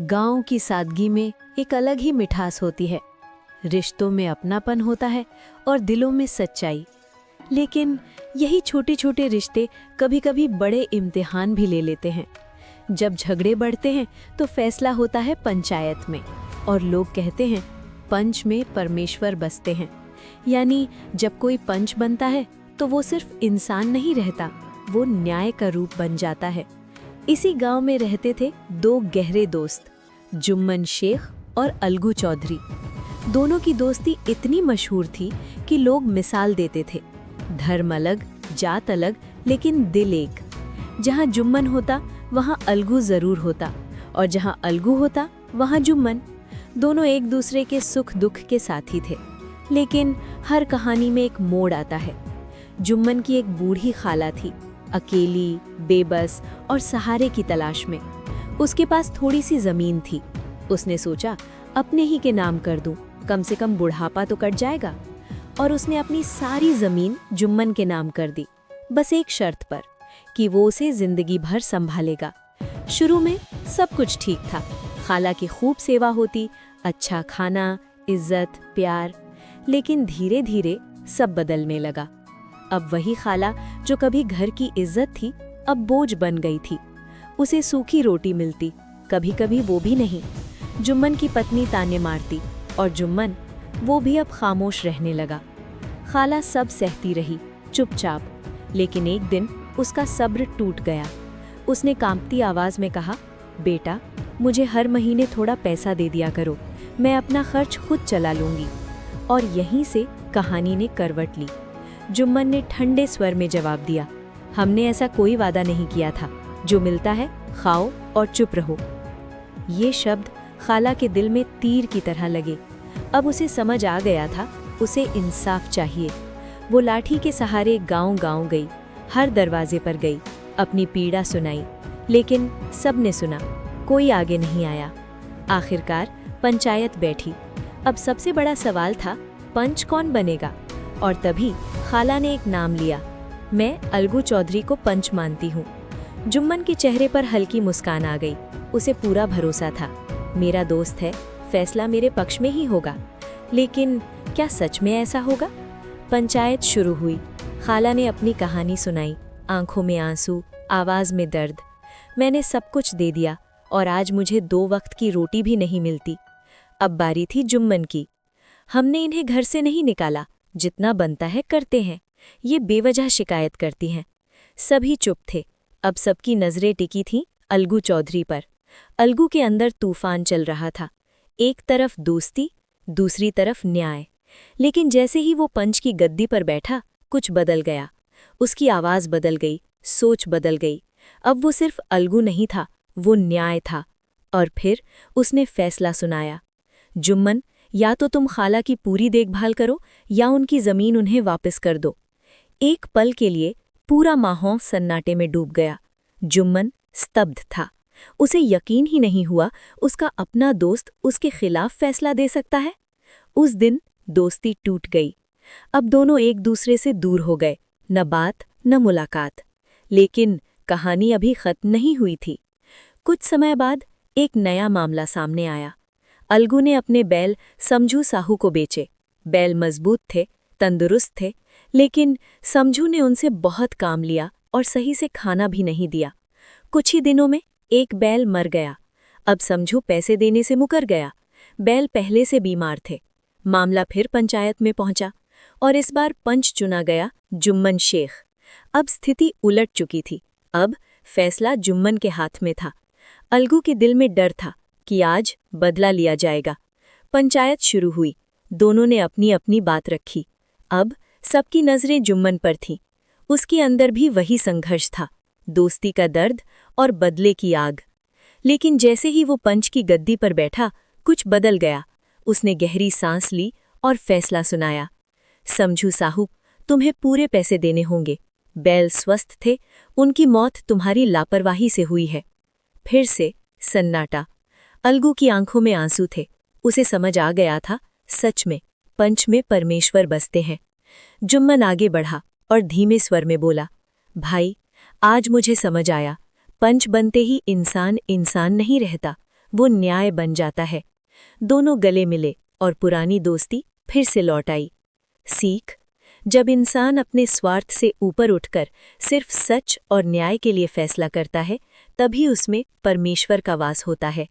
गांव की सादगी में एक अलग ही मिठास होती है। रिश्तों में अपनापन होता है और दिलों में सच्चाई। लेकिन यही छोटे छोटे रिश्ते कभी कभी बड़े इम्तिहान भी ले लेते हैं। जब झगड़े बढ़ते हैं तो फैसला होता है पंचायत में, और लोग कहते हैं पंच में परमेश्वर बसते हैं। यानी जब कोई पंच बनता है तो वो सिर्फ इंसान नहीं रहता, वो न्याय का रूप बन जाता है। इसी गांव में रहते थे दो गहरे दोस्त, जुम्मन शेख और अलगू चौधरी। दोनों की दोस्ती इतनी मशहूर थी कि लोग मिसाल देते थे, धर्म अलग, जात अलग, लेकिन दिल एक। जहां जुम्मन होता वहां अलगू जरूर होता, और जहां अलगू होता वहां जुम्मन। दोनों एक दूसरे के सुख दुख के साथी थे। लेकिन हर कहानी में एक मोड़ आता है। जुम्मन की एक बूढ़ी खाला थी, अकेली, बेबस और सहारे की तलाश में। उसके पास थोड़ी सी जमीन थी। उसने सोचा अपने ही के नाम कर दूं, कम से कम बुढ़ापा तो कट जाएगा। और उसने अपनी सारी जमीन जुम्मन के नाम कर दी, बस एक शर्त पर कि वो उसे जिंदगी भर संभालेगा। शुरू में सब कुछ ठीक था। खाला की खूब सेवा होती, अच्छा खाना, इज्जत, प्यार। लेकिन धीरे धीरे सब बदलने लगा। अब वही खाला जो कभी घर की इज्जत थी, अब बोझ बन गई थी। उसे सूखी रोटी मिलती, कभी कभी वो भी नहीं। जुम्मन की पत्नी ताने मारती, और जुम्मन वो भी अब खामोश रहने लगा। खाला सब सहती रही, चुपचाप। लेकिन एक दिन उसका सब्र टूट गया। उसने कांपती आवाज में कहा, बेटा, मुझे हर महीने थोड़ा पैसा दे दिया करो, मैं अपना खर्च खुद चला लूंगी। और यहीं से कहानी ने करवट ली। जुम्मन ने ठंडे स्वर में जवाब दिया, हमने ऐसा कोई वादा नहीं किया था। जो मिलता है खाओ और चुप रहो। ये शब्द खाला के दिल में तीर की तरह लगे। अब उसे समझ आ गया था, उसे इंसाफ चाहिए। वो लाठी के सहारे गांव-गांव गई, हर दरवाजे पर गई, अपनी पीड़ा सुनाई। लेकिन सबने सुना, कोई आगे नहीं आया। आखिरकार पंचायत बैठी। अब सबसे बड़ा सवाल था, पंच कौन बनेगा? और तभी खाला ने एक नाम लिया, मैं अलगू चौधरी को पंच मानती हूँ। जुम्मन के चेहरे पर हल्की मुस्कान आ गई। उसे पूरा भरोसा था, मेरा दोस्त है, फैसला मेरे पक्ष में ही होगा। लेकिन क्या सच में ऐसा होगा? पंचायत शुरू हुई। खाला ने अपनी कहानी सुनाई, आंखों में आंसू, आवाज में दर्द। मैंने सब कुछ दे दिया और आज मुझे 2 वक्त की रोटी भी नहीं मिलती। अब बारी थी जुम्मन की। हमने इन्हें घर से नहीं निकाला, जितना बनता है करते हैं, ये बेवजह शिकायत करती हैं। सभी चुप थे। अब सबकी नजरें टिकी थीं अलगू चौधरी पर। अलगू के अंदर तूफान चल रहा था, एक तरफ दोस्ती, दूसरी तरफ न्याय। लेकिन जैसे ही वो पंच की गद्दी पर बैठा, कुछ बदल गया। उसकी आवाज बदल गई, सोच बदल गई। अब वो सिर्फ अलगू नहीं था, वो न्याय था। और फिर उसने फैसला सुनाया, जुम्मन, या तो तुम खाला की पूरी देखभाल करो या उनकी जमीन उन्हें वापस कर दो। एक पल के लिए पूरा माहौल सन्नाटे में डूब गया। जुम्मन स्तब्ध था। उसे यकीन ही नहीं हुआ उसका अपना दोस्त उसके खिलाफ फैसला दे सकता है। उस दिन दोस्ती टूट गई। अब दोनों एक दूसरे से दूर हो गए, न बात न मुलाकात। लेकिन कहानी अभी खत्म नहीं हुई थी। कुछ समय बाद एक नया मामला सामने आया। अलगू ने अपने बैल समझू साहू को बेचे। बैल मजबूत थे, तंदुरुस्त थे, लेकिन समझू ने उनसे बहुत काम लिया और सही से खाना भी नहीं दिया। कुछ ही दिनों में एक बैल मर गया। अब समझू पैसे देने से मुकर गया। बैल पहले से बीमार थे। मामला फिर पंचायत में पहुंचा और इस बार पंच चुना गया जुम्मन शेख। अब स्थिति उलट चुकी थी। अब फैसला जुम्मन के हाथ में था। अलगू के दिल में डर था कि आज बदला लिया जाएगा। पंचायत शुरू हुई। दोनों ने अपनी अपनी बात रखी। अब सबकी नजरें जुम्मन पर थीं। उसके अंदर भी वही संघर्ष था, दोस्ती का दर्द और बदले की आग। लेकिन जैसे ही वो पंच की गद्दी पर बैठा, कुछ बदल गया। उसने गहरी सांस ली और फैसला सुनाया, समझू साहू, तुम्हें पूरे पैसे देने होंगे। बैल स्वस्थ थे, उनकी मौत तुम्हारी लापरवाही से हुई है। फिर से सन्नाटा। अलगू की आंखों में आंसू थे। उसे समझ आ गया था, सच में पंच में परमेश्वर बसते हैं। जुम्मन आगे बढ़ा और धीमे स्वर में बोला, भाई, आज मुझे समझ आया, पंच बनते ही इंसान इंसान नहीं रहता, वो न्याय बन जाता है। दोनों गले मिले और पुरानी दोस्ती फिर से लौट आई। सीख: जब इंसान अपने स्वार्थ से ऊपर उठकर सिर्फ सच और न्याय के लिए फैसला करता है, तभी उसमें परमेश्वर का वास होता है।